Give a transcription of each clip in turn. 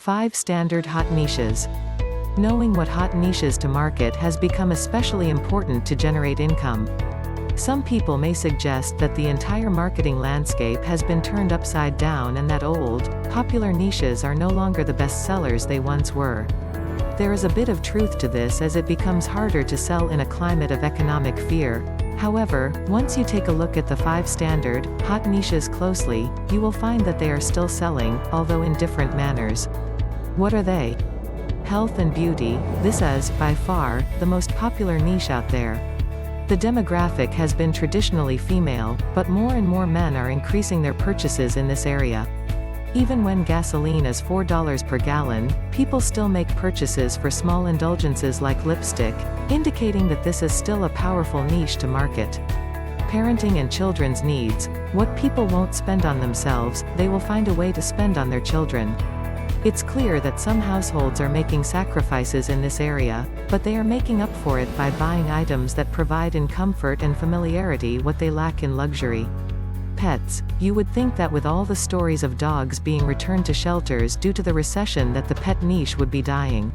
5 Standard Hot Niches. Knowing what hot niches to market has become especially important to generate income. Some people may suggest that the entire marketing landscape has been turned upside down and that old, popular niches are no longer the best sellers they once were. There is a bit of truth to this as it becomes harder to sell in a climate of economic fear. However, once you take a look at the 5 standard, hot niches closely, you will find that they are still selling, although in different manners. What are they? Health and beauty. This is, by far, the most popular niche out there. The demographic has been traditionally female, but more and more men are increasing their purchases in this area. Even when gasoline is $4 per gallon, people still make purchases for small indulgences like lipstick, indicating that this is still a powerful niche to market. Parenting and children's needs. What people won't spend on themselves, they will find a way to spend on their children. It's clear that some households are making sacrifices in this area, but they are making up for it by buying items that provide in comfort and familiarity what they lack in luxury. Pets. You would think that with all the stories of dogs being returned to shelters due to the recession that the pet niche would be dying.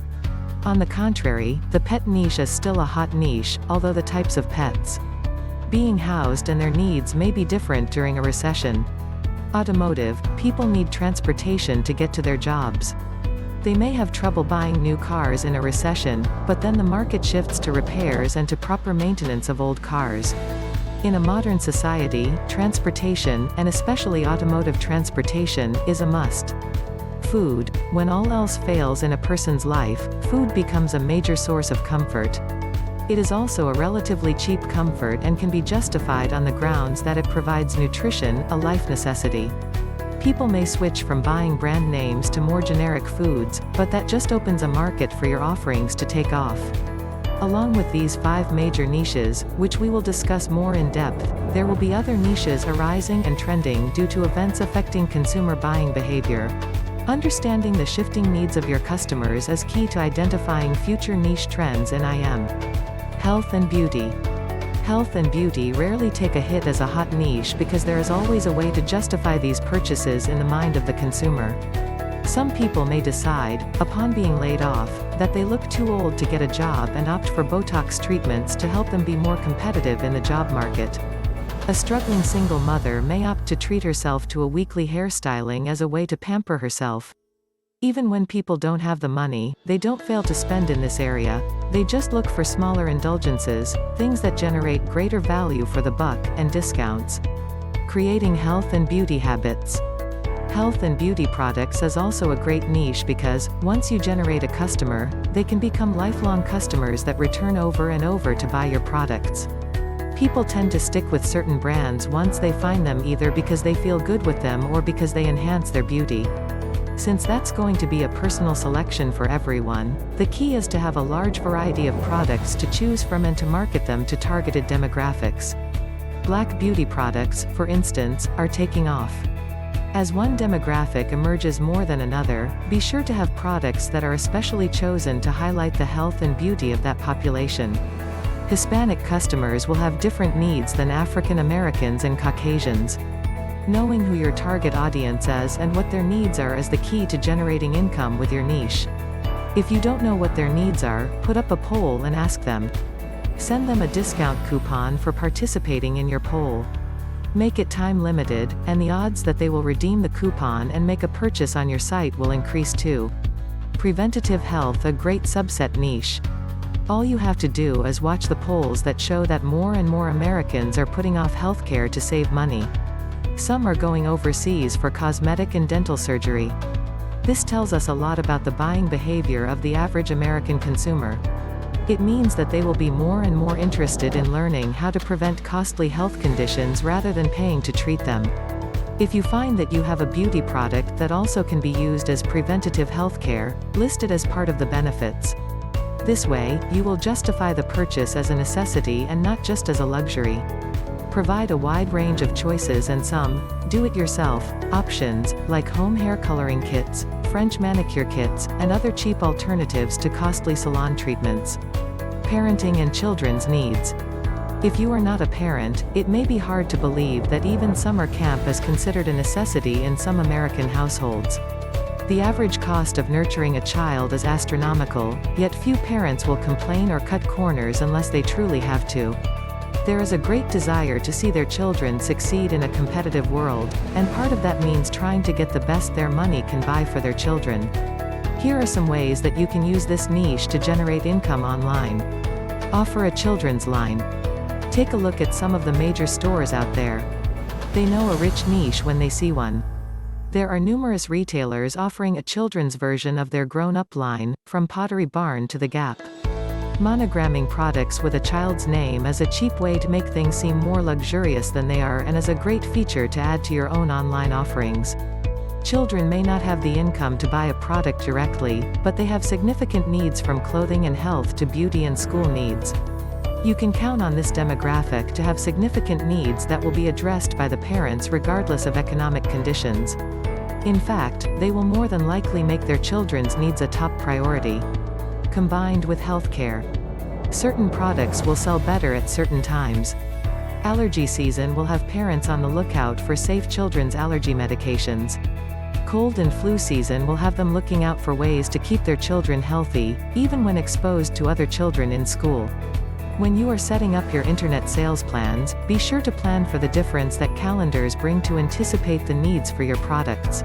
On the contrary, the pet niche is still a hot niche, although the types of pets being housed and their needs may be different during a recession. Automotive. People need transportation to get to their jobs. They may have trouble buying new cars in a recession, but then the market shifts to repairs and to proper maintenance of old cars. In a modern society, transportation, and especially automotive transportation, is a must. Food. When all else fails in a person's life, food becomes a major source of comfort. It is also a relatively cheap comfort and can be justified on the grounds that it provides nutrition, a life necessity. People may switch from buying brand names to more generic foods, but that just opens a market for your offerings to take off. Along with these 5 major niches, which we will discuss more in depth, there will be other niches arising and trending due to events affecting consumer buying behavior. Understanding the shifting needs of your customers is key to identifying future niche trends in IM. Health and beauty. Health and beauty rarely take a hit as a hot niche because there is always a way to justify these purchases in the mind of the consumer. Some people may decide, upon being laid off, that they look too old to get a job and opt for Botox treatments to help them be more competitive in the job market. A struggling single mother may opt to treat herself to a weekly hairstyling as a way to pamper herself. Even when people don't have the money, they don't fail to spend in this area. They just look for smaller indulgences, things that generate greater value for the buck, and discounts. Creating health and beauty habits. Health and beauty products is also a great niche because, once you generate a customer, they can become lifelong customers that return over and over to buy your products. People tend to stick with certain brands once they find them, either because they feel good with them or because they enhance their beauty. Since that's going to be a personal selection for everyone, the key is to have a large variety of products to choose from and to market them to targeted demographics. Black beauty products, for instance, are taking off. As one demographic emerges more than another, be sure to have products that are especially chosen to highlight the health and beauty of that population. Hispanic customers will have different needs than African Americans and Caucasians. Knowing who your target audience is and what their needs are is the key to generating income with your niche. If you don't know what their needs are, put up a poll and ask them. Send them a discount coupon for participating in your poll. Make it time limited, and the odds that they will redeem the coupon and make a purchase on your site will increase too. Preventative health, a great subset niche. All you have to do is watch the polls that show that more and more Americans are putting off healthcare to save money. Some are going overseas for cosmetic and dental surgery. This tells us a lot about the buying behavior of the average American consumer. It means that they will be more and more interested in learning how to prevent costly health conditions rather than paying to treat them. If you find that you have a beauty product that also can be used as preventative healthcare, list it as part of the benefits. This way, you will justify the purchase as a necessity and not just as a luxury. Provide a wide range of choices and some do-it-yourself options, like home hair coloring kits, French manicure kits, and other cheap alternatives to costly salon treatments. Parenting and children's needs. If you are not a parent, it may be hard to believe that even summer camp is considered a necessity in some American households. The average cost of nurturing a child is astronomical, yet few parents will complain or cut corners unless they truly have to. There is a great desire to see their children succeed in a competitive world, and part of that means trying to get the best their money can buy for their children. Here are some ways that you can use this niche to generate income online. Offer a children's line. Take a look at some of the major stores out there. They know a rich niche when they see one. There are numerous retailers offering a children's version of their grown-up line, from Pottery Barn to The Gap. Monogramming products with a child's name is a cheap way to make things seem more luxurious than they are and is a great feature to add to your own online offerings. Children may not have the income to buy a product directly, but they have significant needs from clothing and health to beauty and school needs. You can count on this demographic to have significant needs that will be addressed by the parents regardless of economic conditions. In fact, they will more than likely make their children's needs a top priority. Combined with healthcare. Certain products will sell better at certain times. Allergy season will have parents on the lookout for safe children's allergy medications. Cold and flu season will have them looking out for ways to keep their children healthy, even when exposed to other children in school. When you are setting up your internet sales plans, be sure to plan for the difference that calendars bring to anticipate the needs for your products.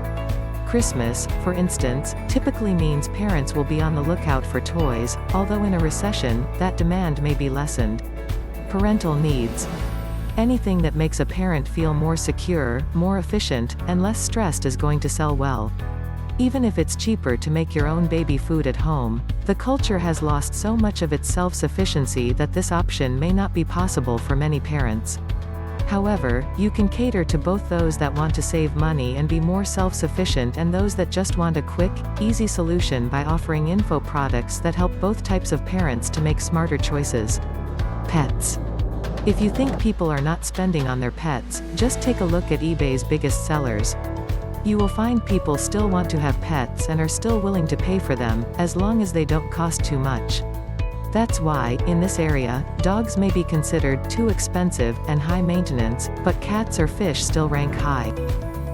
Christmas, for instance, typically means parents will be on the lookout for toys, although in a recession, that demand may be lessened. Parental needs. Anything that makes a parent feel more secure, more efficient, and less stressed is going to sell well. Even if it's cheaper to make your own baby food at home, the culture has lost so much of its self-sufficiency that this option may not be possible for many parents. However, you can cater to both those that want to save money and be more self-sufficient and those that just want a quick, easy solution by offering info products that help both types of parents to make smarter choices. Pets. If you think people are not spending on their pets, just take a look at eBay's biggest sellers. You will find people still want to have pets and are still willing to pay for them, as long as they don't cost too much. That's why, in this area, dogs may be considered too expensive and high maintenance, but cats or fish still rank high.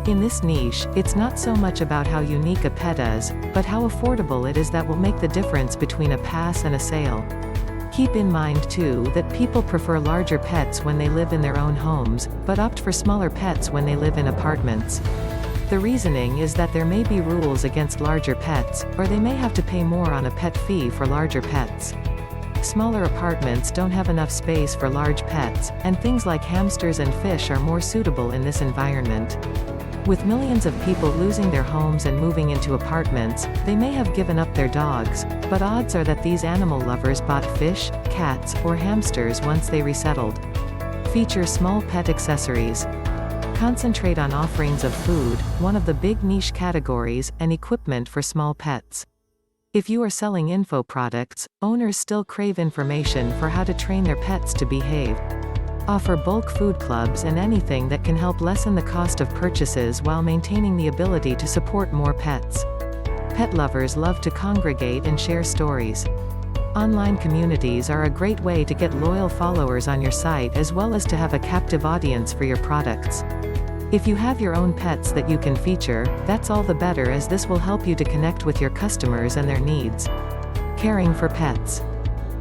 In this niche, it's not so much about how unique a pet is, but how affordable it is that will make the difference between a pass and a sale. Keep in mind too that people prefer larger pets when they live in their own homes, but opt for smaller pets when they live in apartments. The reasoning is that there may be rules against larger pets, or they may have to pay more on a pet fee for larger pets. Smaller apartments don't have enough space for large pets, and things like hamsters and fish are more suitable in this environment. With millions of people losing their homes and moving into apartments, they may have given up their dogs, but odds are that these animal lovers bought fish, cats, or hamsters once they resettled. Feature small pet accessories. Concentrate on offerings of food, one of the big niche categories, and equipment for small pets. If you are selling info products, owners still crave information for how to train their pets to behave. Offer bulk food clubs and anything that can help lessen the cost of purchases while maintaining the ability to support more pets. Pet lovers love to congregate and share stories. Online communities are a great way to get loyal followers on your site as well as to have a captive audience for your products. If you have your own pets that you can feature, that's all the better as this will help you to connect with your customers and their needs. Caring for pets.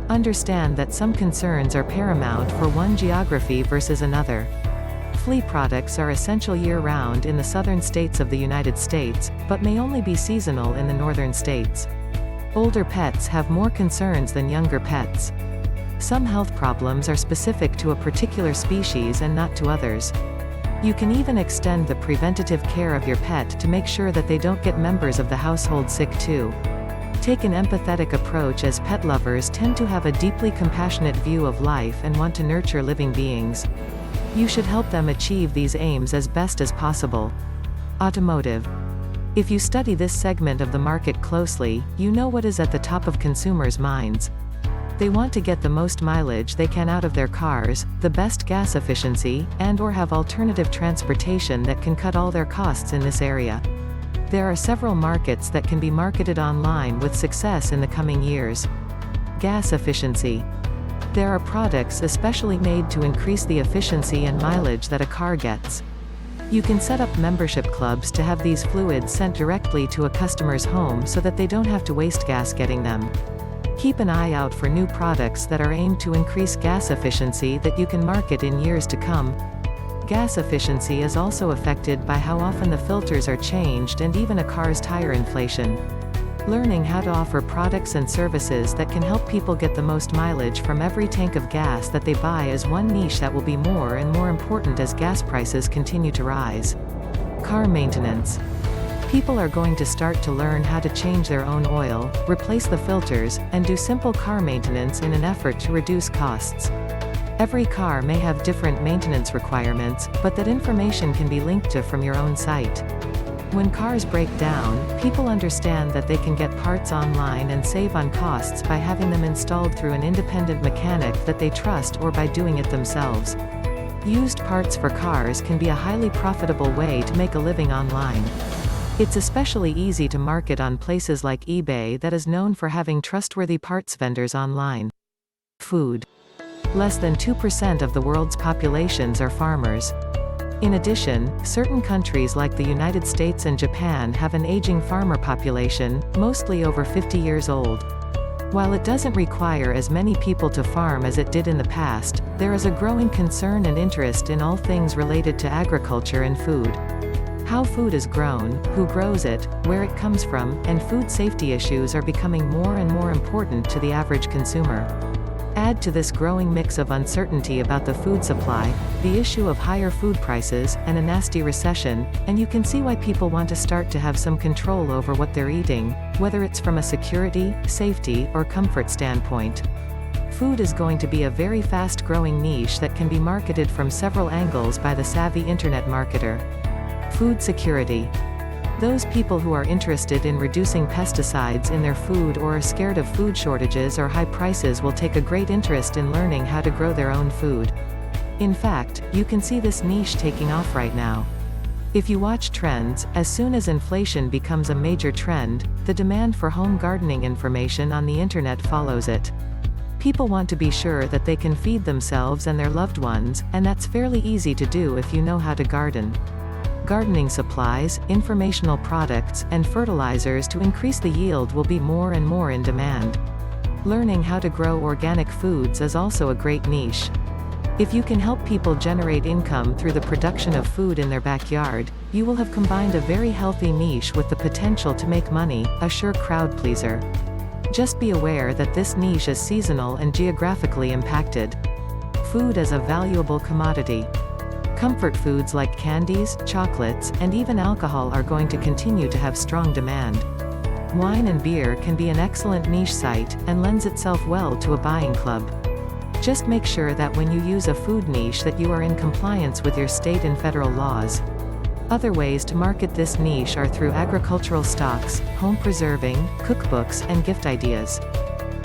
Understand that some concerns are paramount for one geography versus another. Flea products are essential year-round in the southern states of the United States, but may only be seasonal in the northern states. Older pets have more concerns than younger pets. Some health problems are specific to a particular species and not to others. You can even extend the preventative care of your pet to make sure that they don't get members of the household sick too. Take an empathetic approach as pet lovers tend to have a deeply compassionate view of life and want to nurture living beings. You should help them achieve these aims as best as possible. Automotive. If you study this segment of the market closely, you know what is at the top of consumers' minds. They want to get the most mileage they can out of their cars, the best gas efficiency, and/or have alternative transportation that can cut all their costs in this area. There are several markets that can be marketed online with success in the coming years. Gas efficiency. There are products especially made to increase the efficiency and mileage that a car gets. You can set up membership clubs to have these fluids sent directly to a customer's home so that they don't have to waste gas getting them. Keep an eye out for new products that are aimed to increase gas efficiency that you can market in years to come. Gas efficiency is also affected by how often the filters are changed and even a car's tire inflation. Learning how to offer products and services that can help people get the most mileage from every tank of gas that they buy is one niche that will be more and more important as gas prices continue to rise. Car maintenance. People are going to start to learn how to change their own oil, replace the filters, and do simple car maintenance in an effort to reduce costs. Every car may have different maintenance requirements, but that information can be linked to from your own site. When cars break down, people understand that they can get parts online and save on costs by having them installed through an independent mechanic that they trust or by doing it themselves. Used parts for cars can be a highly profitable way to make a living online. It's especially easy to market on places like eBay that is known for having trustworthy parts vendors online. Food. Less than 2% of the world's populations are farmers. In addition, certain countries like the United States and Japan have an aging farmer population, mostly over 50 years old. While it doesn't require as many people to farm as it did in the past, there is a growing concern and interest in all things related to agriculture and food. How food is grown, who grows it, where it comes from, and food safety issues are becoming more and more important to the average consumer. Add to this growing mix of uncertainty about the food supply, the issue of higher food prices, and a nasty recession, and you can see why people want to start to have some control over what they're eating, whether it's from a security, safety, or comfort standpoint. Food is going to be a very fast-growing niche that can be marketed from several angles by the savvy internet marketer. Food security. Those people who are interested in reducing pesticides in their food or are scared of food shortages or high prices will take a great interest in learning how to grow their own food. In fact, you can see this niche taking off right now. If you watch trends, as soon as inflation becomes a major trend, the demand for home gardening information on the internet follows it. People want to be sure that they can feed themselves and their loved ones, and that's fairly easy to do if you know how to garden. Gardening supplies, informational products, and fertilizers to increase the yield will be more and more in demand. Learning how to grow organic foods is also a great niche. If you can help people generate income through the production of food in their backyard, you will have combined a very healthy niche with the potential to make money, a sure crowd pleaser. Just be aware that this niche is seasonal and geographically impacted. Food as a valuable commodity. Comfort foods like candies, chocolates, and even alcohol are going to continue to have strong demand. Wine and beer can be an excellent niche site, and lends itself well to a buying club. Just make sure that when you use a food niche that you are in compliance with your state and federal laws. Other ways to market this niche are through agricultural stocks, home preserving, cookbooks, and gift ideas.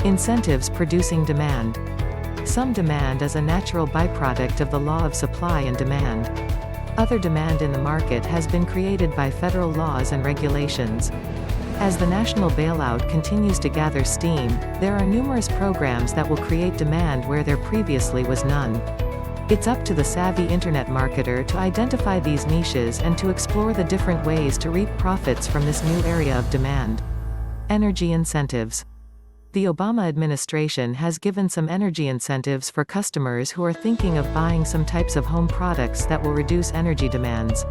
Incentives producing demand. Some demand is a natural byproduct of the law of supply and demand. Other demand in the market has been created by federal laws and regulations. As the national bailout continues to gather steam, there are numerous programs that will create demand where there previously was none. It's up to the savvy internet marketer to identify these niches and to explore the different ways to reap profits from this new area of demand. Energy incentives. The Obama administration has given some energy incentives for customers who are thinking of buying some types of home products that will reduce energy demands.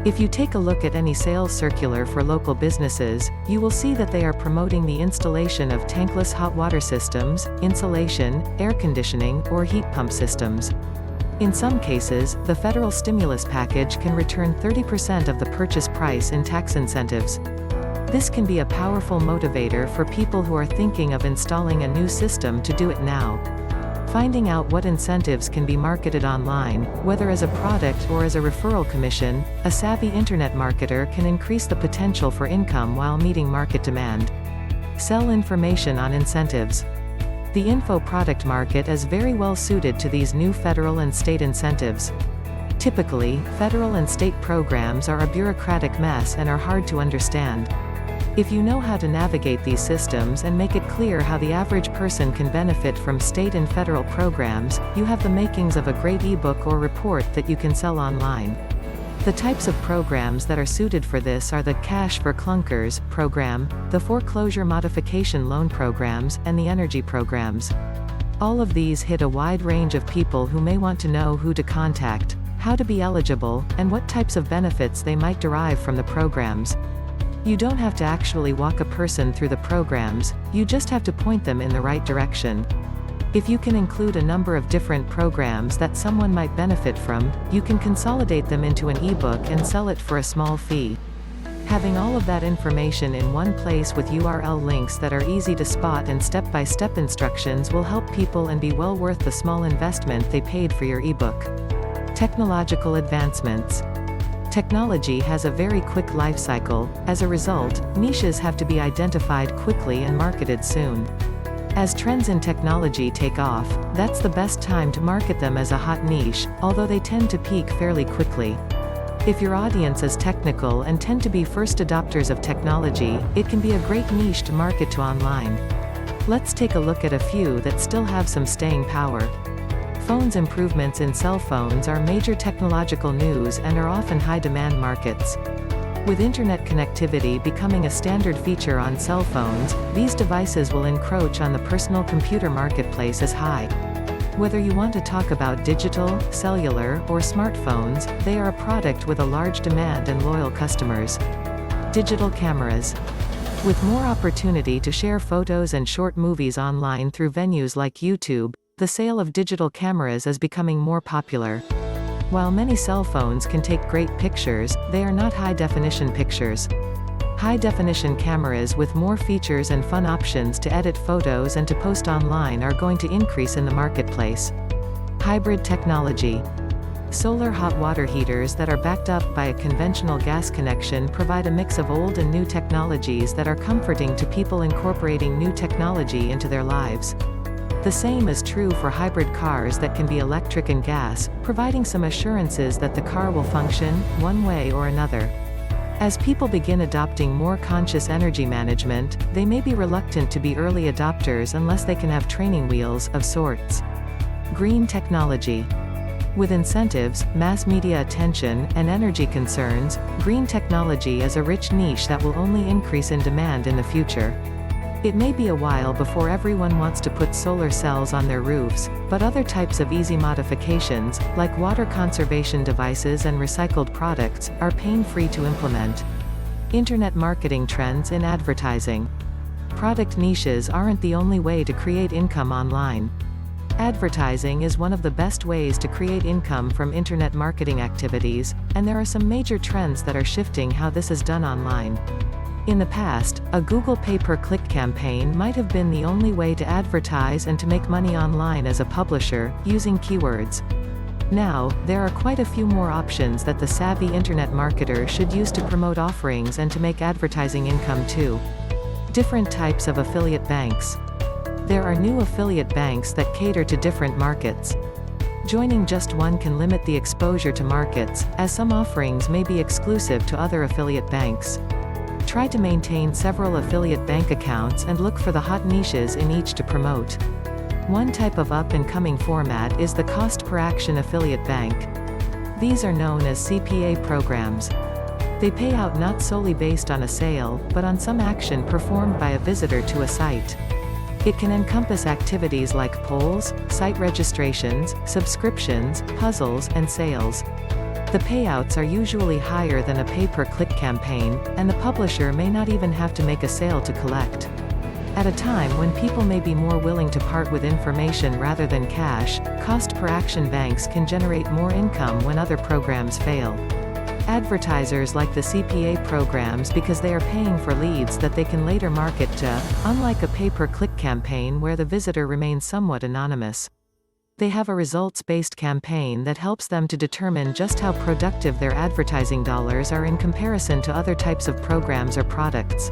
If you take a look at any sales circular for local businesses, you will see that they are promoting the installation of tankless hot water systems, insulation, air conditioning, or heat pump systems. In some cases, the federal stimulus package can return 30% of the purchase price in tax incentives. This can be a powerful motivator for people who are thinking of installing a new system to do it now. Finding out what incentives can be marketed online, whether as a product or as a referral commission, a savvy internet marketer can increase the potential for income while meeting market demand. Sell information on incentives. The info product market is very well suited to these new federal and state incentives. Typically, federal and state programs are a bureaucratic mess and are hard to understand. If you know how to navigate these systems and make it clear how the average person can benefit from state and federal programs, you have the makings of a great ebook or report that you can sell online. The types of programs that are suited for this are the Cash for Clunkers program, the Foreclosure Modification Loan programs, and the Energy programs. All of these hit a wide range of people who may want to know who to contact, how to be eligible, and what types of benefits they might derive from the programs. You don't have to actually walk a person through the programs, you just have to point them in the right direction. If you can include a number of different programs that someone might benefit from, you can consolidate them into an ebook and sell it for a small fee. Having all of that information in one place with URL links that are easy to spot and step-by-step instructions will help people and be well worth the small investment they paid for your ebook. Technological advancements. Technology has a very quick life cycle. As a result, niches have to be identified quickly and marketed soon. As trends in technology take off, that's the best time to market them as a hot niche, although they tend to peak fairly quickly. If your audience is technical and tend to be first adopters of technology, it can be a great niche to market to online. Let's take a look at a few that still have some staying power. Phones. Improvements in cell phones are major technological news and are often high-demand markets. With internet connectivity becoming a standard feature on cell phones, these devices will encroach on the personal computer marketplace as high. Whether you want to talk about digital, cellular, or smartphones, they are a product with a large demand and loyal customers. Digital cameras. With more opportunity to share photos and short movies online through venues like YouTube, the sale of digital cameras is becoming more popular. While many cell phones can take great pictures, they are not high-definition pictures. High-definition cameras with more features and fun options to edit photos and to post online are going to increase in the marketplace. Hybrid technology. Solar hot water heaters that are backed up by a conventional gas connection provide a mix of old and new technologies that are comforting to people incorporating new technology into their lives. The same is true for hybrid cars that can be electric and gas, providing some assurances that the car will function, one way or another. As people begin adopting more conscious energy management, they may be reluctant to be early adopters unless they can have training wheels, of sorts. Green technology. With incentives, mass media attention, and energy concerns, green technology is a rich niche that will only increase in demand in the future. It may be a while before everyone wants to put solar cells on their roofs, but other types of easy modifications, like water conservation devices and recycled products, are pain-free to implement. Internet marketing trends in advertising. Product niches aren't the only way to create income online. Advertising is one of the best ways to create income from internet marketing activities, and there are some major trends that are shifting how this is done online. In the past, a Google pay-per-click campaign might have been the only way to advertise and to make money online as a publisher, using keywords. Now, there are quite a few more options that the savvy internet marketer should use to promote offerings and to make advertising income too. Different types of affiliate banks. There are new affiliate banks that cater to different markets. Joining just one can limit the exposure to markets, as some offerings may be exclusive to other affiliate banks. Try to maintain several affiliate bank accounts and look for the hot niches in each to promote. One type of up-and-coming format is the cost-per-action affiliate bank. These are known as CPA programs. They pay out not solely based on a sale, but on some action performed by a visitor to a site. It can encompass activities like polls, site registrations, subscriptions, puzzles, and sales. The payouts are usually higher than a pay-per-click campaign, and the publisher may not even have to make a sale to collect. At a time when people may be more willing to part with information rather than cash, cost-per-action banks can generate more income when other programs fail. Advertisers like the CPA programs because they are paying for leads that they can later market to, unlike a pay-per-click campaign where the visitor remains somewhat anonymous. They have a results-based campaign that helps them to determine just how productive their advertising dollars are in comparison to other types of programs or products.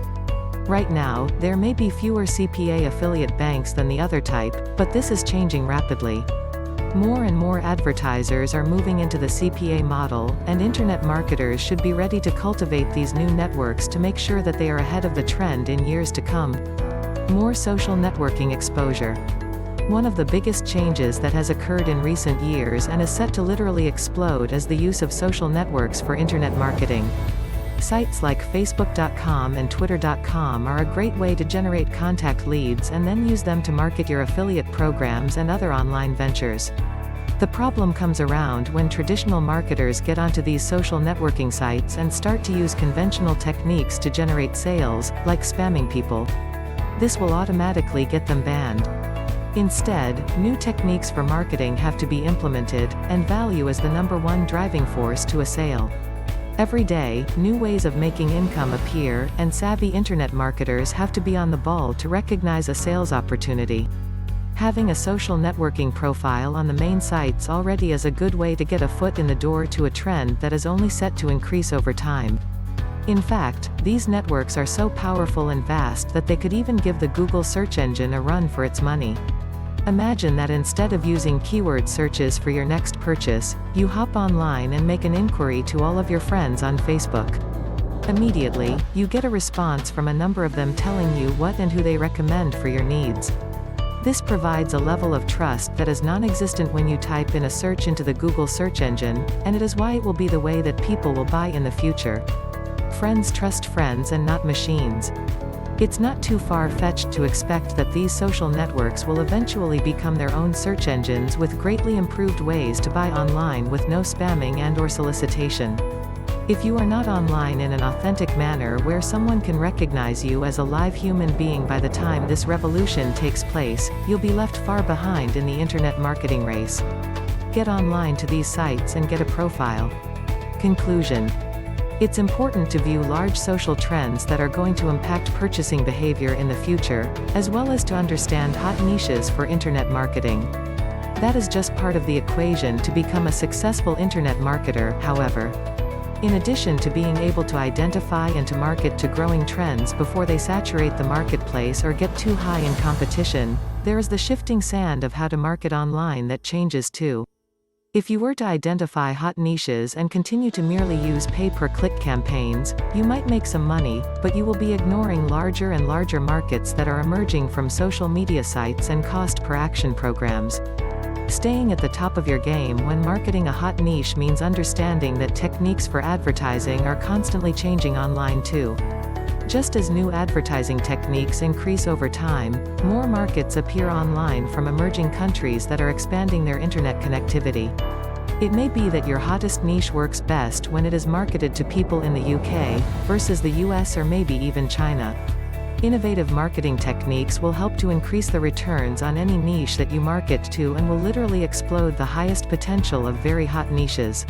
Right now, there may be fewer CPA affiliate banks than the other type, but this is changing rapidly. More and more advertisers are moving into the CPA model, and internet marketers should be ready to cultivate these new networks to make sure that they are ahead of the trend in years to come. More social networking exposure. One of the biggest changes that has occurred in recent years and is set to literally explode is the use of social networks for internet marketing. Sites like Facebook.com and Twitter.com are a great way to generate contact leads and then use them to market your affiliate programs and other online ventures. The problem comes around when traditional marketers get onto these social networking sites and start to use conventional techniques to generate sales, like spamming people. This will automatically get them banned. Instead, new techniques for marketing have to be implemented, and value is the #1 driving force to a sale. Every day, new ways of making income appear, and savvy internet marketers have to be on the ball to recognize a sales opportunity. Having a social networking profile on the main sites already is a good way to get a foot in the door to a trend that is only set to increase over time. In fact, these networks are so powerful and vast that they could even give the Google search engine a run for its money. Imagine that instead of using keyword searches for your next purchase, you hop online and make an inquiry to all of your friends on Facebook. Immediately, you get a response from a number of them telling you what and who they recommend for your needs. This provides a level of trust that is non-existent when you type in a search into the Google search engine, and it is why it will be the way that people will buy in the future. Friends trust friends and not machines. It's not too far-fetched to expect that these social networks will eventually become their own search engines with greatly improved ways to buy online with no spamming and/or solicitation. If you are not online in an authentic manner where someone can recognize you as a live human being by the time this revolution takes place, you'll be left far behind in the internet marketing race. Get online to these sites and get a profile. Conclusion. It's important to view large social trends that are going to impact purchasing behavior in the future, as well as to understand hot niches for internet marketing. That is just part of the equation to become a successful internet marketer, however. In addition to being able to identify and to market to growing trends before they saturate the marketplace or get too high in competition, there is the shifting sand of how to market online that changes too. If you were to identify hot niches and continue to merely use pay-per-click campaigns, you might make some money, but you will be ignoring larger and larger markets that are emerging from social media sites and cost-per-action programs. Staying at the top of your game when marketing a hot niche means understanding that techniques for advertising are constantly changing online too. Just as new advertising techniques increase over time, more markets appear online from emerging countries that are expanding their internet connectivity. It may be that your hottest niche works best when it is marketed to people in the UK, versus the US or maybe even China. Innovative marketing techniques will help to increase the returns on any niche that you market to and will literally explode the highest potential of very hot niches.